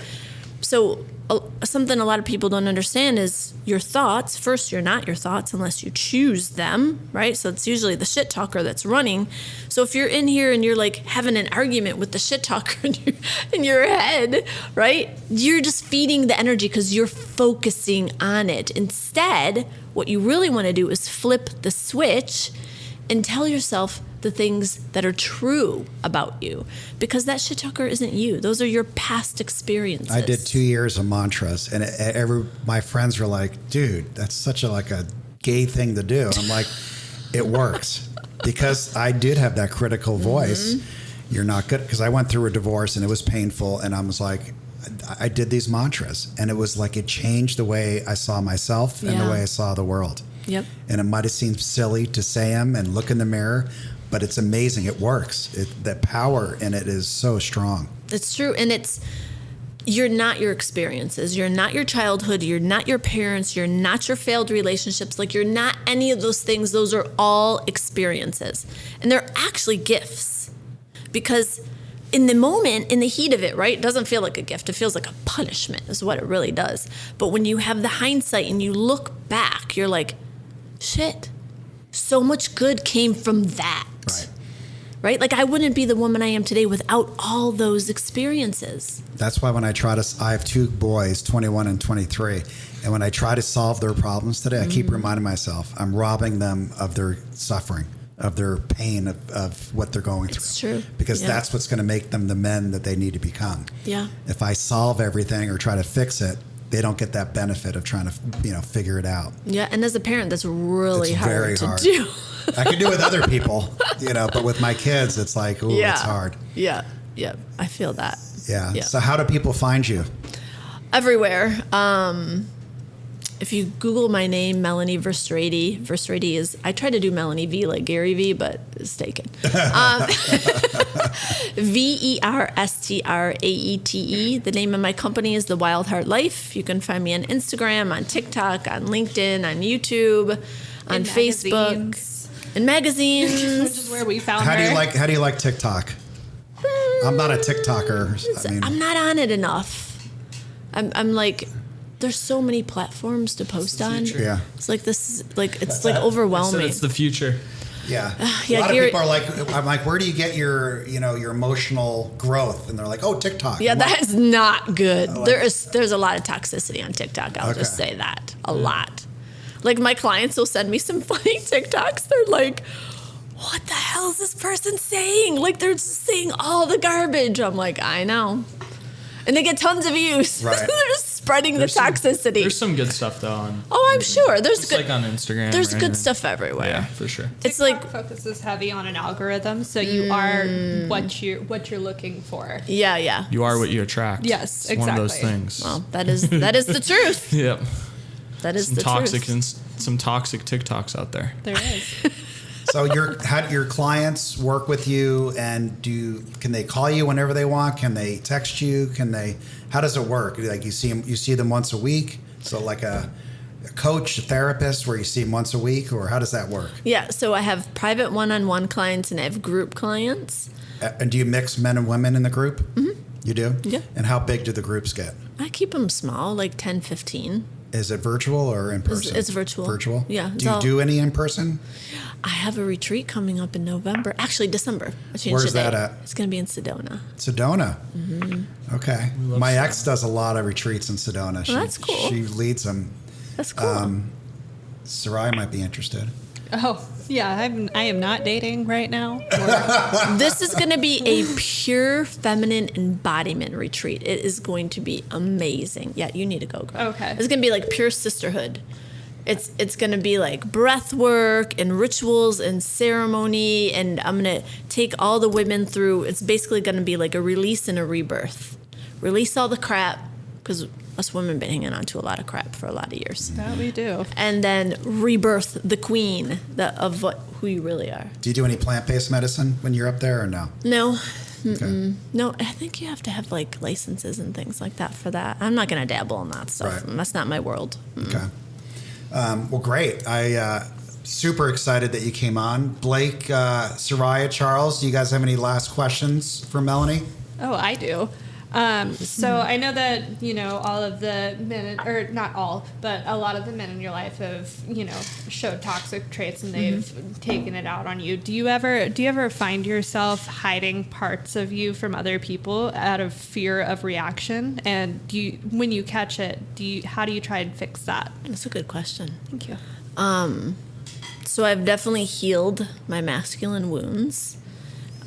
something a lot of people don't understand is your thoughts. First, you're not your thoughts unless you choose them, right? So it's usually the shit talker that's running. So if you're in here and you're like having an argument with the shit talker in your head, right? You're just feeding the energy because you're focusing on it. Instead, what you really want to do is flip the switch and tell yourself the things that are true about you, because that shit talker isn't you. Those are your past experiences. I did 2 years of mantras, and my friends were like, dude, that's such a gay thing to do. And I'm like, it works, because I did have that critical voice. Mm-hmm. You're not good, because I went through a divorce and it was painful, and I was like, I did these mantras, and it was like it changed the way I saw myself and the way I saw the world. Yep. And it might have seemed silly to say them and look in the mirror, but it's amazing. It works. That power in it is so strong. It's true. And you're not your experiences. You're not your childhood. You're not your parents. You're not your failed relationships. Like, you're not any of those things. Those are all experiences. And they're actually gifts. Because in the moment, in the heat of it, right, it doesn't feel like a gift. It feels like a punishment is what it really does. But when you have the hindsight and you look back, you're like, shit, so much good came from that. Right? Like, I wouldn't be the woman I am today without all those experiences. That's why when I have 2 boys, 21 and 23, and when I try to solve their problems today, I keep reminding myself, I'm robbing them of their suffering, of their pain, of what they're going through. It's true. Because that's what's going to make them the men that they need to become. Yeah. If I solve everything or try to fix it, they don't get that benefit of trying to, figure it out. Yeah, and as a parent, that's really It's hard very to hard. do. I can do it with other people, but with my kids, it's like, ooh, Yeah. it's hard. Yeah, I feel that. Yeah. Yeah. So how do people find you? Everywhere. If you Google my name, Melanie Verstraete, Verstraete is, I tried to do Melanie V like Gary V, but it's taken. Verstraete. The name of my company is The Wild Heart Life. You can find me on Instagram, on TikTok, on LinkedIn, on YouTube, on In Facebook, magazines. in magazines. Which is where we found How her. do you like TikTok? I'm not a TikToker. I'm not on it enough. I'm like, there's so many platforms to post on. Yeah. It's like it's like overwhelming. So it's the future. Yeah. Yeah, a lot Gary- of people are like, I'm like, where do you get your emotional growth? And they're like, oh, TikTok. Yeah, I'm like, that is not good. like- there's a lot of toxicity on TikTok. I'll just Okay. say that. A lot. Like my clients will send me some funny TikToks. They're like, what the hell is this person saying? Like they're just saying all the garbage. I'm like, I know. And they get tons of views. Right. They're just spreading There's the some- toxicity. There's some good stuff though on. Oh, I'm sure. There's Just good. like on Instagram. There's right? good stuff everywhere. Yeah, for sure. It's TikTok like, focuses heavy on an algorithm, so you are what you're looking for. yeah. You are what you attract. Yes, It's one of those exactly. things. Well, that is the truth. Yep. That is Some the toxic truth. and some toxic TikToks out there. There is. So how do your clients work with you, and can they call you whenever they want? Can they text you? How does it work? Like you see them once a week? So like a coach, a therapist, where you see them once a week, or how does that work? Yeah, so I have private one-on-one clients and I have group clients. And do you mix men and women in the group? Mm-hmm. You do? Yeah. And how big do the groups get? I keep them small, like 10, 15. Is it virtual or in person? It's virtual. Virtual? Yeah, it's Do you all- do any in person? I have a retreat coming up in November. Actually, December. I changed Where's the date. that at? It's going to be in Sedona. Sedona. Mm-hmm. Okay. My ex does a lot of retreats in Sedona. that's cool. She leads them. That's cool. Sarai might be interested. Oh, yeah. I am not dating right now. This is going to be a pure feminine embodiment retreat. It is going to be amazing. Yeah, you need to go, girl. Okay. It's going to be like pure sisterhood. It's going to be like breath work and rituals and ceremony, and I'm going to take all the women through. It's basically going to be like a release and a rebirth. Release all the crap, because us women been hanging on to a lot of crap for a lot of years. That we do. And then rebirth the queen of who you really are. Do you do any plant-based medicine when you're up there or no? No. Okay. No, I think you have to have like licenses and things like that for that. I'm not going to dabble in that stuff. Right. That's not my world. Okay. Well, great. I super excited that you came on. Blake, Soraya, Charles, do you guys have any last questions for Melanie? Oh, I do. So I know that, all of the men, or not all, but a lot of the men in your life have, showed toxic traits and they've taken it out on you. Do you ever find yourself hiding parts of you from other people out of fear of reaction? And when you catch it, how do you try and fix that? That's a good question. Thank you. So I've definitely healed my masculine wounds.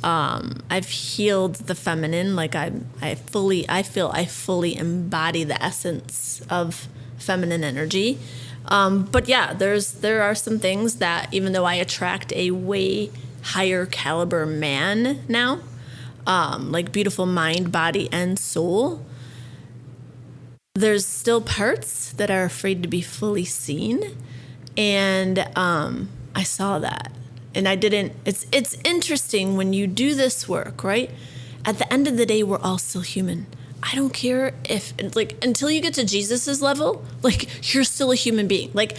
I've healed the feminine. Like I feel I fully embody the essence of feminine energy. But yeah, there are some things that, even though I attract a way higher caliber man now, like beautiful mind, body, and soul, there's still parts that are afraid to be fully seen. And I saw that. And I didn't, it's interesting when you do this work, right? At the end of the day, we're all still human. I don't care if, like, until you get to Jesus's level, like, you're still a human being. Like,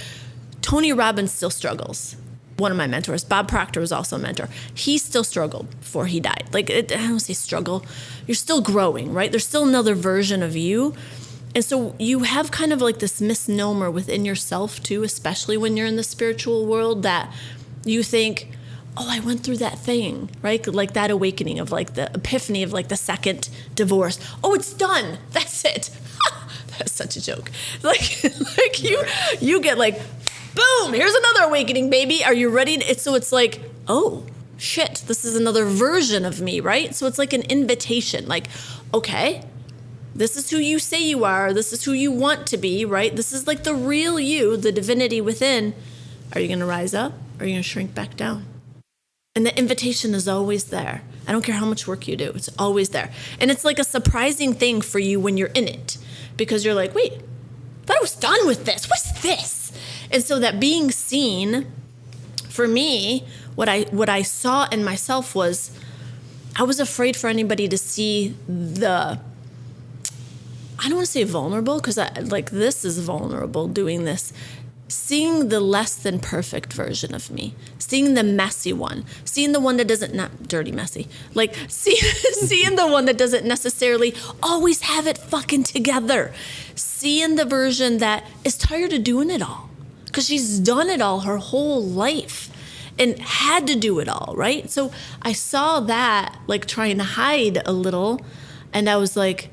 Tony Robbins still struggles. One of my mentors, Bob Proctor, was also a mentor. He still struggled before he died. Like, I don't say struggle. You're still growing, right? There's still another version of you. And so you have kind of like this misnomer within yourself too, especially when you're in the spiritual world, that you think, oh, I went through that thing, right? Like that awakening of like the epiphany of like the second divorce. Oh, it's done. That's it. That's such a joke. Like you get like, boom, here's another awakening, baby. Are you ready? So it's like, oh, shit, this is another version of me, right? So it's like an invitation. Like, okay, This is who you say you are. This is who you want to be, right? This is like the real you, the divinity within. Are you going to rise up or are you going to shrink back down? And the invitation is always there. I don't care how much work you do. It's always there. And it's like a surprising thing for you when you're in it, because you're like, wait, I thought I was done with this. What's this? And so that being seen, for me, what I saw in myself was I was afraid for anybody to see the, I don't want to say vulnerable, because this is vulnerable doing this. Seeing the less than perfect version of me, seeing the messy one, seeing the one that doesn't, not dirty messy, like seeing the one that doesn't necessarily always have it fucking together, seeing the version that is tired of doing it all, because she's done it all her whole life and had to do it all, right? So I saw that, like, trying to hide a little, and I was like,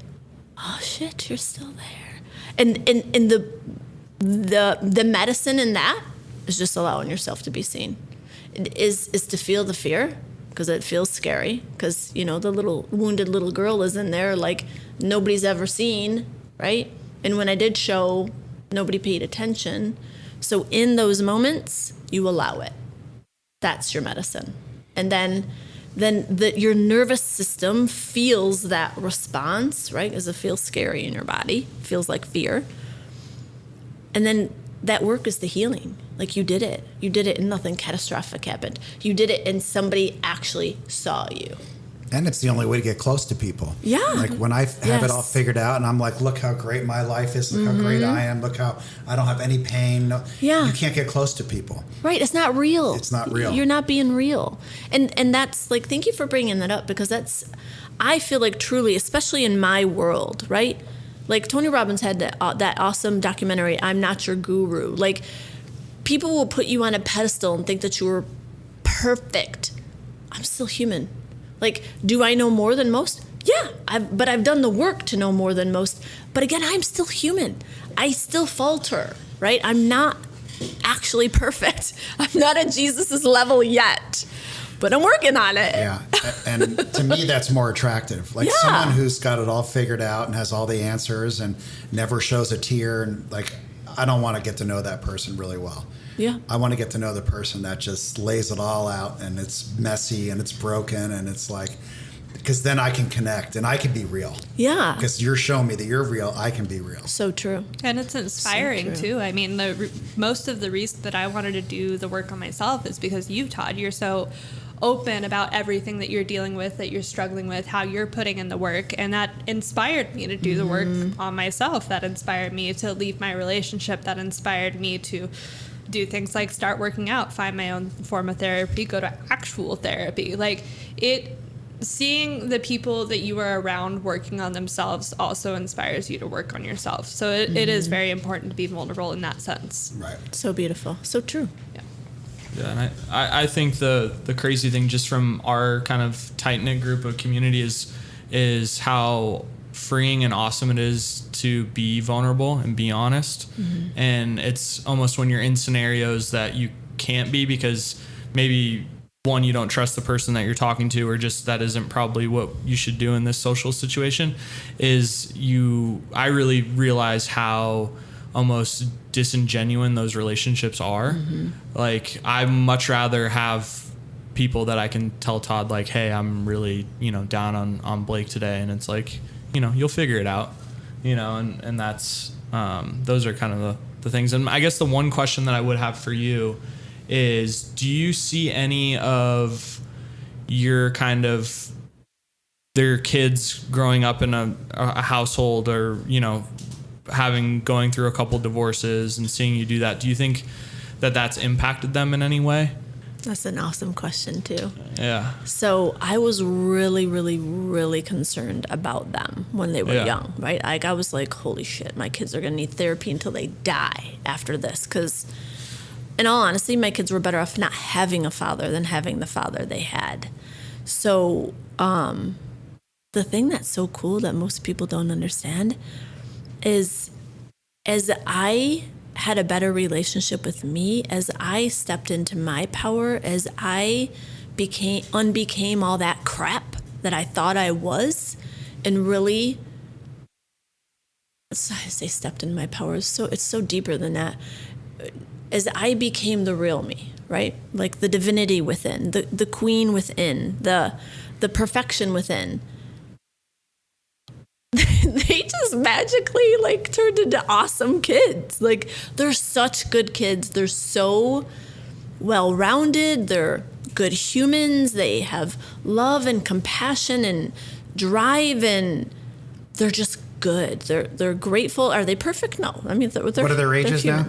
oh shit, you're still there. And the medicine in that is just allowing yourself to be seen. It is to feel the fear, because it feels scary, because, the little wounded little girl is in there like nobody's ever seen, right? And when I did show, nobody paid attention. So in those moments, you allow it. That's your medicine. And then your nervous system feels that response, right? Because it feels scary in your body, feels like fear. And then that work is the healing. Like, you did it. You did it and nothing catastrophic happened. You did it and somebody actually saw you. And it's the only way to get close to people. Yeah. Like, when I have it all figured out and I'm like, look how great my life is. Look how great I am. Look how I don't have any pain. No, Yeah. You can't get close to people. Right. It's not real. It's not real. You're not being real. And that's like, thank you for bringing that up, because I feel like truly, especially in my world, right? Like, Tony Robbins had that awesome documentary, I'm Not Your Guru. Like, people will put you on a pedestal and think that you were perfect. I'm still human. Like, do I know more than most? Yeah, but I've done the work to know more than most. But again, I'm still human. I still falter, right? I'm not actually perfect. I'm not at Jesus's level yet, but I'm working on it. Yeah. And to me, that's more attractive. Like, someone who's got it all figured out and has all the answers and never shows a tear. And, like, I don't want to get to know that person really well. Yeah. I want to get to know the person that just lays it all out, and it's messy and it's broken, and it's like, because then I can connect and I can be real. Yeah. Because you're showing me that you're real, I can be real. So true. And it's inspiring, too. I mean, most of the reason that I wanted to do the work on myself is because you, Todd, you're so open about everything that you're dealing with, that you're struggling with, how you're putting in the work. And that inspired me to do the work on myself. That inspired me to leave my relationship. That inspired me to do things like start working out, find my own form of therapy, go to actual therapy. Like, seeing the people that you are around working on themselves also inspires you to work on yourself. So it is very important to be vulnerable in that sense. Right. So beautiful. So true. Yeah, and I think the crazy thing just from our kind of tight-knit group of community is how freeing and awesome it is to be vulnerable and be honest. And it's almost when you're in scenarios that you can't be, because maybe one, you don't trust the person that you're talking to, or just that isn't probably what you should do in this social situation, I really realize how almost disingenuine those relationships are. Like, I'd much rather have people that I can tell Todd, like, hey, I'm really, down on Blake today. And it's like, you'll figure it out, and that's, those are kind of the things. And I guess the one question that I would have for you is, do you see any of your kind of their kids growing up in a household, or, going through a couple divorces and seeing you do that? Do you think that that's impacted them in any way? That's an awesome question, too. Yeah. So I was really, really, really concerned about them when they were young, right? Like, I was like, holy shit, my kids are going to need therapy until they die after this. Because, in all honesty, my kids were better off not having a father than having the father they had. So the thing that's so cool that most people don't understand is, as I had a better relationship with me, as I stepped into my power, as I unbecame all that crap that I thought I was, and really I say stepped into my power. It's so deeper than that. As I became the real me, right? Like the divinity within, the queen within, the perfection within. They just magically like turned into awesome kids. Like they're such good kids. They're so well-rounded. They're good humans. They have love and compassion and drive, and they're just good. They're grateful. Are they perfect? No. I mean, what are their ages now?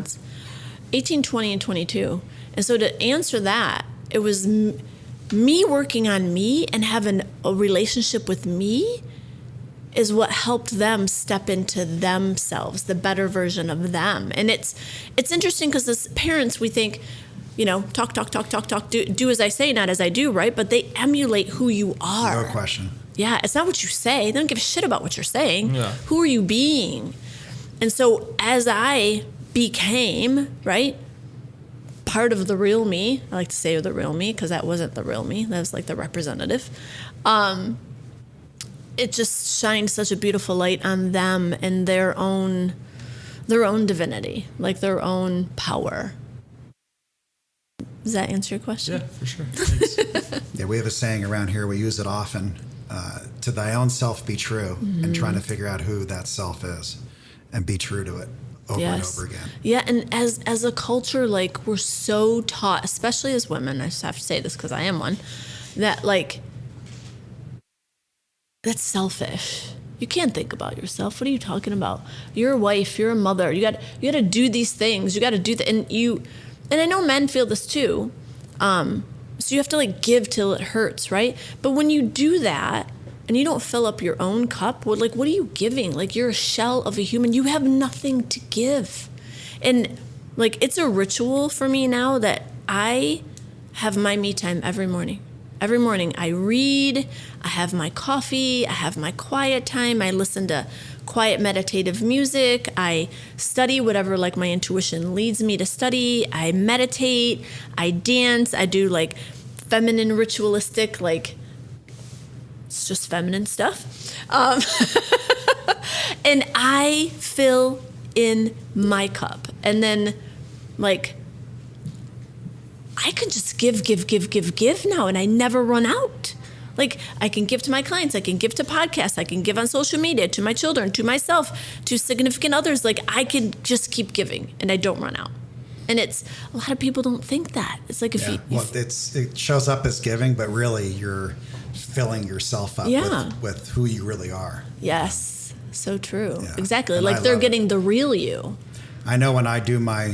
18, 20, and 22. And so to answer that, it was me working on me and having a relationship with me is what helped them step into themselves, the better version of them. And it's interesting because as parents, we think, talk, do as I say, not as I do, right? But they emulate who you are. No question. Yeah, it's not what you say. They don't give a shit about what you're saying. Yeah. Who are you being? And so as I became, right, part of the real me, I like to say the real me because that wasn't the real me. That was like the representative. It just shined such a beautiful light on them and their own divinity, like their own power. Does that answer your question? Yeah, for sure. Thanks. Yeah, we have a saying around here. We use it often. To thy own self be true, and trying to figure out who that self is and be true to it over and over again. Yeah, and as a culture, like we're so taught, especially as women, I just have to say this because I am one, that like that's selfish. You can't think about yourself. What are you talking about? You're a wife. You're a mother. You got to do these things. You got to do that. And I know men feel this too. So you have to like give till it hurts, right? But when you do that and you don't fill up your own cup, what are you giving? Like you're a shell of a human. You have nothing to give. And like it's a ritual for me now that I have my me time every morning. Every morning I read, I have my coffee, I have my quiet time, I listen to quiet meditative music, I study whatever like my intuition leads me to study, I meditate, I dance, I do like feminine ritualistic, like it's just feminine stuff. And I fill in my cup. And then like I can just give now, and I never run out. Like I can give to my clients, I can give to podcasts, I can give on social media, to my children, to myself, to significant others. Like I can just keep giving and I don't run out. And it's a lot of people don't think that. It's like it shows up as giving, but really you're filling yourself up with who you really are. Yes, so true. Yeah. Exactly. And like they're getting the real you. I know when I do my,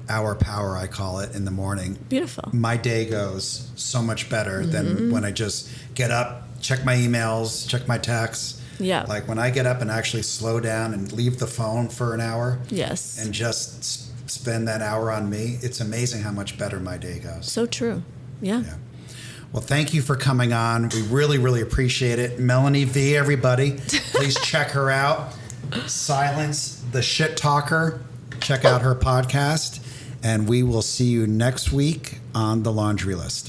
hour power, I call it, in the morning. Beautiful. My day goes so much better than when I just get up, check my emails, check my texts. Yeah. Like when I get up and actually slow down and leave the phone for an hour. Yes. And just spend that hour on me, it's amazing how much better my day goes. So true. Yeah. Well, thank you for coming on. We really, really appreciate it. Melanie V, everybody. Please check her out. Silence the Shit Talker. Check out her podcast. And we will see you next week on The Laundry List.